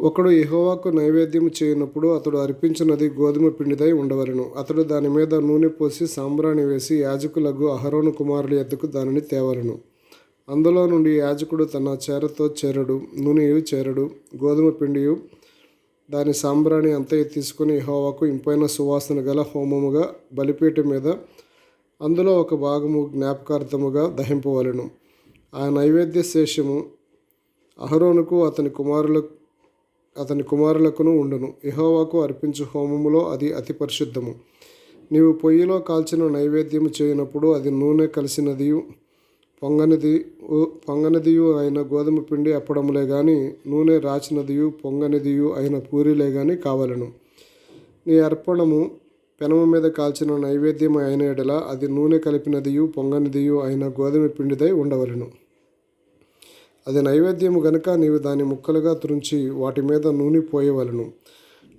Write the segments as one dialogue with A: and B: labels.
A: ఒకడు యెహోవాకు నైవేద్యము చేయనప్పుడు అతడు అర్పించినది గోధుమ పిండిదై ఉండవలెను. అతడు దాని మీద నూనె పోసి సాంబ్రాణి వేసి యాజకులగు అహరోను కుమారుల యొద్దకు దానిని తేవలెను. అందులో నుండి యాజకుడు తన చేరతో చేరడు, నూనెయు చేరడు, గోధుమ పిండియు దాని సాంబ్రాణి అంతయు తీసుకుని యెహోవాకు ఇంపైన సువాసన గల హోమముగా బలిపీఠం మీద అందులో ఒక భాగము జ్ఞాపకార్థముగా దహింపవలెను. ఆ నైవేద్య శేషము అహరోనుకు అతని కుమారులకును ఉండును. యెహోవాకు అర్పించు హోమములో అది అతి పరిశుద్ధము. నీవు పొయ్యిలో కాల్చిన నైవేద్యము చేయనప్పుడు అది నూనె కలిసినదియు పొంగనిదియు అయిన గోధుమ పిండి అప్పడములే గాని నూనె రాచినదియు పొంగనిదియు అయిన పూరీలే గాని కావలెను. నీ అర్పణము పెనము మీద కాల్చిన నైవేద్యము అయిన ఎడల అది నూనె కలిపినదియు పొంగనిదియు అయిన గోధుమ పిండిదై ఉండవలెను. అది నైవేద్యము గనుక నీవు దాని ముక్కలుగా త్రుంచి వాటి మీద నూనె పోయవలెను.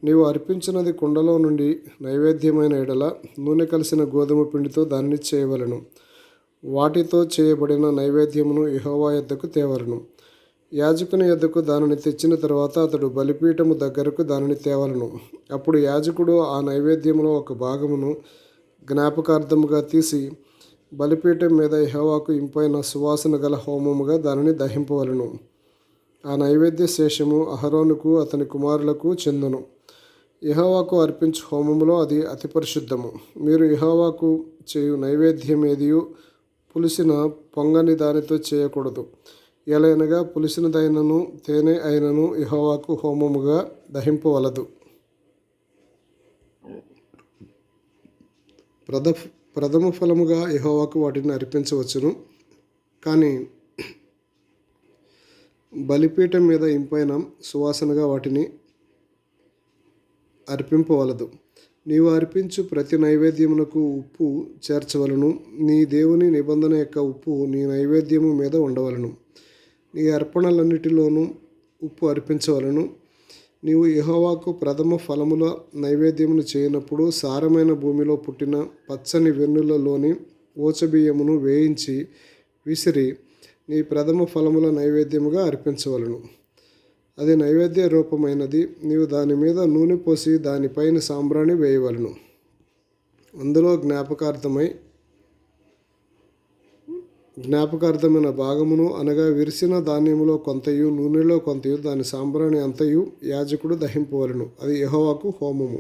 A: నీవు అర్పించినది కుండలో నుండి నైవేద్యమైన ఎడల నూనె కలిసిన గోధుమ పిండితో దానిని చేయవలెను. వాటితో చేయబడిన నైవేద్యమును యెహోవా యొద్దకు తేవలెను. యాజకుని యొద్దకు దానిని తెచ్చిన తర్వాత అతడు బలిపీఠము దగ్గరకు దానిని తేవలెను. అప్పుడు యాజకుడు ఆ నైవేద్యములో ఒక భాగమును జ్ఞాపకార్థముగా తీసి బలిపీఠం మీద యెహోవాకు ఇంపైన సువాసన గల హోమముగా దానిని దహింపవలెను. ఆ నైవేద్య శేషము అహరోనుకు అతని కుమారులకు చెందును. యెహోవాకు అర్పించు హోమములో అది అతి పరిశుద్ధము. మీరు యెహోవాకు చేయు నైవేద్యమేదియు పులిసిన పొంగని దానితో చేయకూడదు. ఎలయనగా పులిసినదైనను తేనె అయినను యెహోవాకు హోమముగా దహింపవలదు. ప్రథమ ఫలముగా యెహోవాకు వాటిని అర్పించవచ్చును, కానీ బలిపీఠం మీద ఇంపైన సువాసనగా వాటిని అర్పింపవలదు. నీవు అర్పించు ప్రతి నైవేద్యమునకు ఉప్పు చేర్చవలను. నీ దేవుని నిబంధన యొక్క ఉప్పు నీ నైవేద్యము మీద ఉండవలను. నీ అర్పణలన్నిటిలోనూ ఉప్పు అర్పించవలను. నీవు యెహోవాకు ప్రథమ ఫలముల నైవేద్యమును చేయనప్పుడు సారమైన భూమిలో పుట్టిన పచ్చని వెన్నులలోని ఓచబియ్యమును వేయించి విసిరి నీ ప్రథమ ఫలముల నైవేద్యముగా అర్పించవలను. అది నైవేద్య రూపమైనది. నీవు దాని మీద నూనె పోసి దానిపైన సాంబ్రాణి వేయవలను. అందులో జ్ఞాపకార్థమైన భాగమును అనగా విరిసిన ధాన్యములో కొంతయు నూనెలో కొంతయు దాని సాంబ్రాణి అంతయు యాజకుడు దహింపవలెను. అది యెహోవాకు హోమము.